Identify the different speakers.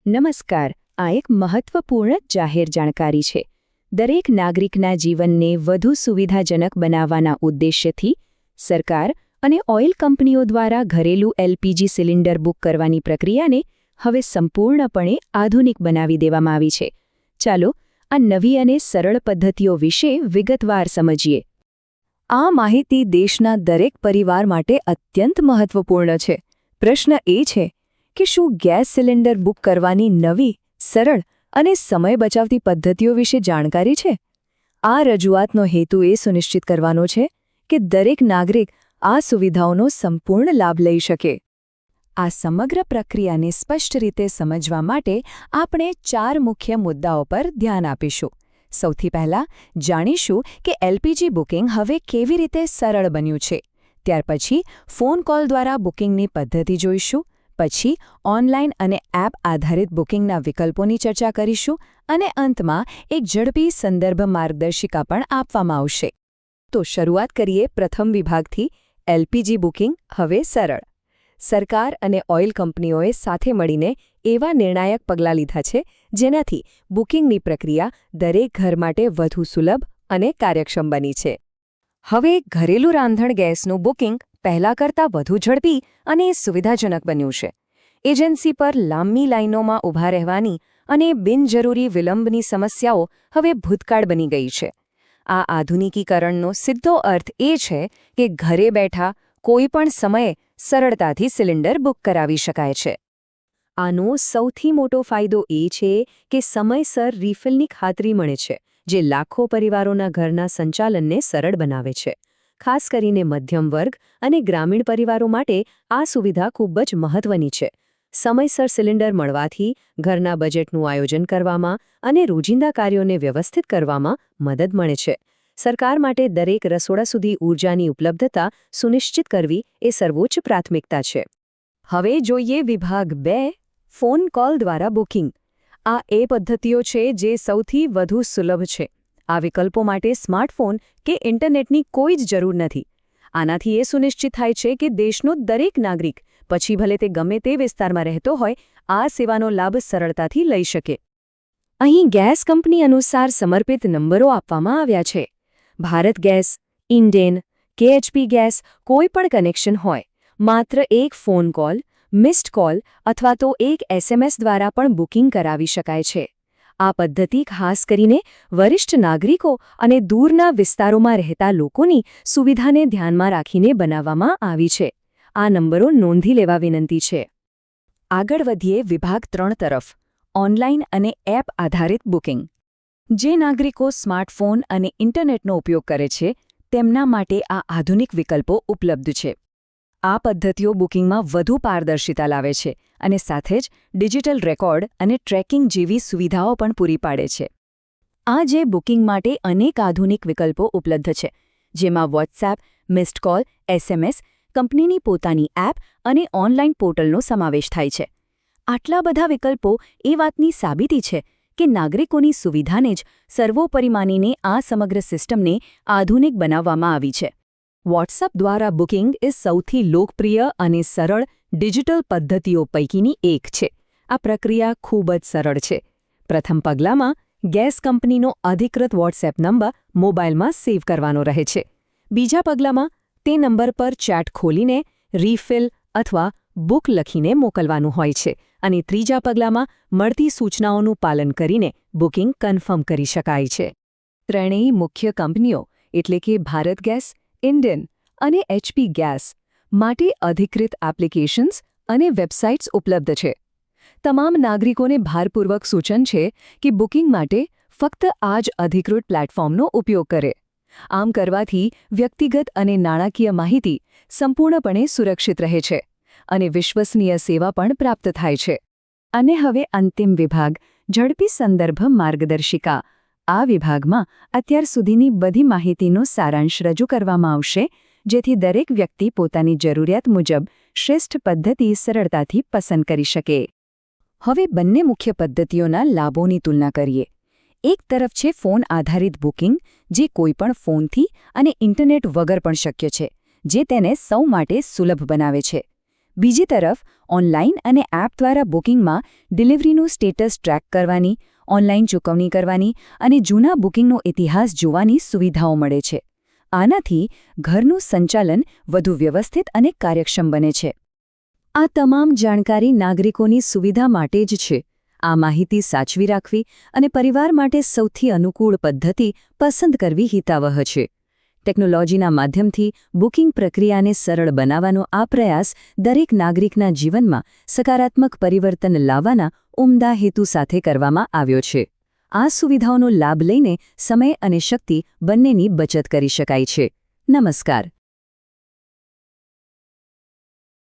Speaker 1: નમસ્કાર. આ એક મહત્વપૂર્ણ જાહેર જાણકારી છે. દરેક નાગરિકના જીવનને વધુ સુવિધાજનક બનાવવાના ઉદ્દેશ્યથી સરકાર અને ઓઇલ કંપનીઓ દ્વારા ઘરેલું એલપીજી સિલિન્ડર બુક કરવાની પ્રક્રિયાને હવે સંપૂર્ણપણે આધુનિક બનાવી દેવામાં આવી છે. ચાલો આ નવી અને સરળ પદ્ધતિઓ વિશે વિગતવાર સમજીએ. આ માહિતી દેશના દરેક પરિવાર માટે અત્યંત મહત્વપૂર્ણ છે. પ્રશ્ન એ છે કે શું ગેસ સિલિન્ડર બુક કરવાની નવી, સરળ અને સમય બચાવતી પદ્ધતિઓ વિશે જાણકારી છે? આ રજૂઆતનો હેતુ એ સુનિશ્ચિત કરવાનો છે કે દરેક નાગરિક આ સુવિધાઓનો સંપૂર્ણ લાભ લઈ શકે. આ સમગ્ર પ્રક્રિયાને સ્પષ્ટ રીતે સમજવા માટે આપણે 4 મુખ્ય મુદ્દાઓ પર ધ્યાન આપીશું. સૌથી પહેલાં જાણીશું કે એલપીજી બુકિંગ હવે કેવી રીતે સરળ બન્યું છે. ત્યાર પછી ફોન કોલ દ્વારા બુકિંગની પદ્ધતિ જોઈશું. પછી ઓનલાઈન અને એપ આધારિત બુકિંગના વિકલ્પોની ચર્ચા કરીશું અને અંતમાં એક ઝડપી સંદર્ભ માર્ગદર્શિકા પણ આપવામાં આવશે. તો શરૂઆત કરીએ પ્રથમ વિભાગથી. એલપીજી બુકિંગ હવે સરળ. સરકાર અને ઓઇલ કંપનીઓએ સાથે મળીને એવા નિર્ણાયક પગલાં લીધા છે જેનાથી બુકિંગની પ્રક્રિયા દરેક ઘર માટે વધુ સુલભ અને કાર્યક્ષમ બની છે. હવે ઘરેલું રાંધણ ગેસનું બુકિંગ પહેલાં કરતાં વધુ ઝડપી અને સુવિધાજનક બન્યું છે. એજન્સી પર લાંબી લાઇનોમાં ઊભા રહેવાની અને બિનજરૂરી વિલંબની સમસ્યાઓ હવે ભૂતકાળ બની ગઈ છે. આ આધુનિકીકરણનો સીધો અર્થ એ છે કે ઘરે બેઠા કોઈપણ સમયે સરળતાથી સિલિન્ડર બુક કરાવી શકાય છે. આનો સૌથી મોટો ફાયદો એ છે કે સમયસર રિફિલની ખાતરી મળે છે, જે લાખો પરિવારોના ઘરના સંચાલનને સરળ બનાવે છે. ખાસ કરીને મધ્યમ વર્ગ અને ગ્રામીણ પરિવારો માટે આ સુવિધા ખૂબ જ મહત્વની છે. સમયસર સિલિન્ડર મળવાથી ઘરના બજેટનું આયોજન કરવામાં અને રોજિંદા કાર્યોને વ્યવસ્થિત કરવામાં મદદ મળે છે. સરકાર માટે દરેક રસોડા સુધી ઊર્જાની ઉપલબ્ધતા સુનિશ્ચિત કરવી એ સર્વોચ્ચ પ્રાથમિકતા છે. હવે જોઈએ વિભાગ 2, ફોન કોલ દ્વારા બુકિંગ. આ એ પદ્ધતિઓ છે જે સૌથી વધુ સુલભ છે. આ વિકલ્પો માટે સ્માર્ટફોન કે ઇન્ટરનેટની કોઈ જ જરૂર નથી. આનાથી એ સુનિશ્ચિત થાય છે કે દેશનો દરેક નાગરિક, પછી ભલે તે ગમે તે વિસ્તારમાં રહેતો હોય, આ સેવાનો લાભ સરળતાથી લઈ શકે. અહીં ગેસ કંપની અનુસાર સમર્પિત નંબરો આપવામાં આવ્યા છે. ભારત ગેસ, ઇન્ડેન કે એચપી ગેસ કોઈ પણ કનેક્શન હોય, માત્ર એક ફોન કોલ, મિસ્ડ કોલ અથવા તો એક SMS દ્વારા પણ બુકિંગ કરાવી શકાય છે. આ પદ્ધતિ ખાસ કરીને વરિષ્ઠ નાગરિકો અને દૂરના વિસ્તારોમાં રહેતા લોકોની સુવિધાને ધ્યાનમાં રાખીને બનાવવામાં આવી છે. આ નંબરો નોંધી લેવા વિનંતી છે. આગળ વધીએ વિભાગ 3 તરફ. ઓનલાઈન અને એપ આધારિત બુકિંગ. જે નાગરિકો સ્માર્ટફોન અને ઇન્ટરનેટનો ઉપયોગ કરે છે તેમના માટે આ આધુનિક વિકલ્પો ઉપલબ્ધ છે. આ પદ્ધતિઓ બુકિંગમાં વધુ પારદર્શિતા લાવે છે અને સાથે જ ડિજિટલ રેકોર્ડ અને ટ્રેકિંગ જેવી સુવિધાઓ પણ પૂરી પાડે છે. આ જે બુકિંગ માટે અનેક આધુનિક વિકલ્પો ઉપલબ્ધ છે, જેમાં વોટ્સએપ, મિસ્ડ કોલ, SMS, કંપનીની પોતાની એપ અને ઓનલાઈન પોર્ટલનો સમાવેશ થાય છે. આટલા બધા વિકલ્પો એ વાતની સાબિતી છે કે નાગરિકોની સુવિધાને જ સર્વોપરી માનીને આ સમગ્ર સિસ્ટમને આધુનિક બનાવવામાં આવી છે. વોટ્સએપ દ્વારા બુકિંગ એ સૌથી લોકપ્રિય અને સરળ ડિજિટલ પદ્ધતિઓ પૈકીની એક છે. આ પ્રક્રિયા ખૂબ જ સરળ છે. પ્રથમ પગલામાં ગેસ કંપનીનો અધિકૃત વોટ્સએપ નંબર મોબાઈલમાં સેવ કરવાનો રહે છે. બીજા પગલામાં તે નંબર પર ચેટ ખોલીને રીફિલ અથવા બુક લખીને મોકલવાનું હોય છે અને ત્રીજા પગલામાં મળતી સૂચનાઓનું પાલન કરીને બુકિંગ કન્ફર્મ કરી શકાય છે. ત્રણેય મુખ્ય કંપનીઓ એટલે કે ભારત ગેસ, ઇન્ડેન અને એચપી ગેસ માટે અધિકૃત એપ્લિકેશન્સ અને વેબસાઇટ્સ ઉપલબ્ધ છે. તમામ નાગરિકોને ભારપૂર્વક સૂચન છે કે બુકિંગ માટે ફક્ત આ જ અધિકૃત પ્લેટફોર્મનો ઉપયોગ કરે. આમ કરવાથી વ્યક્તિગત અને નાણાકીય માહિતી સંપૂર્ણપણે સુરક્ષિત રહે છે અને વિશ્વસનીય સેવા પણ પ્રાપ્ત થાય છે. અને હવે અંતિમ વિભાગ, ઝડપી સંદર્ભ માર્ગદર્શિકા. આ વિભાગમાં અત્યાર સુધીની બધી માહિતીનો સારાંશ રજૂ કરવામાં આવશે, જેથી દરેક વ્યક્તિ પોતાની જરૂરિયાત મુજબ શ્રેષ્ઠ પદ્ધતિ સરળતાથી પસંદ કરી શકે. હવે બંને મુખ્ય પદ્ધતિઓના લાભોની તુલના કરીએ. એક તરફ છે ફોન આધારિત બુકિંગ, જે કોઈપણ ફોનથી અને ઇન્ટરનેટ વગર પણ શક્ય છે, જે તેને સૌ માટે સુલભ બનાવે છે. બીજી તરફ ઓનલાઈન અને એપ દ્વારા બુકિંગમાં ડિલિવરીનું સ્ટેટસ ટ્રેક કરવાની, ઓનલાઈન ચૂકવણી કરવાની અને જૂના બુકિંગનો ઇતિહાસ જોવાની સુવિધાઓ મળે છે. આનાથી ઘરનું સંચાલન વધુ વ્યવસ્થિત અને કાર્યક્ષમ બને છે. આ તમામ જાણકારી નાગરિકોની સુવિધા માટે જ છે. આ માહિતી સાચવી રાખવી અને પરિવાર માટે સૌથી અનુકૂળ પદ્ધતિ પસંદ કરવી હિતાવહ છે. ટેકનોલોજીના માધ્યમથી બુકિંગ પ્રક્રિયાને સરળ બનાવવાનો આ પ્રયાસ દરેક નાગરિકના જીવનમાં સકારાત્મક પરિવર્તન લાવવાના ઉમદા હેતુ સાથે કરવામાં આવ્યો છે. આ સુવિધાઓનો લાભ લઈને સમય અને શક્તિ બંનેની બચત કરી શકાય છે. નમસ્કાર.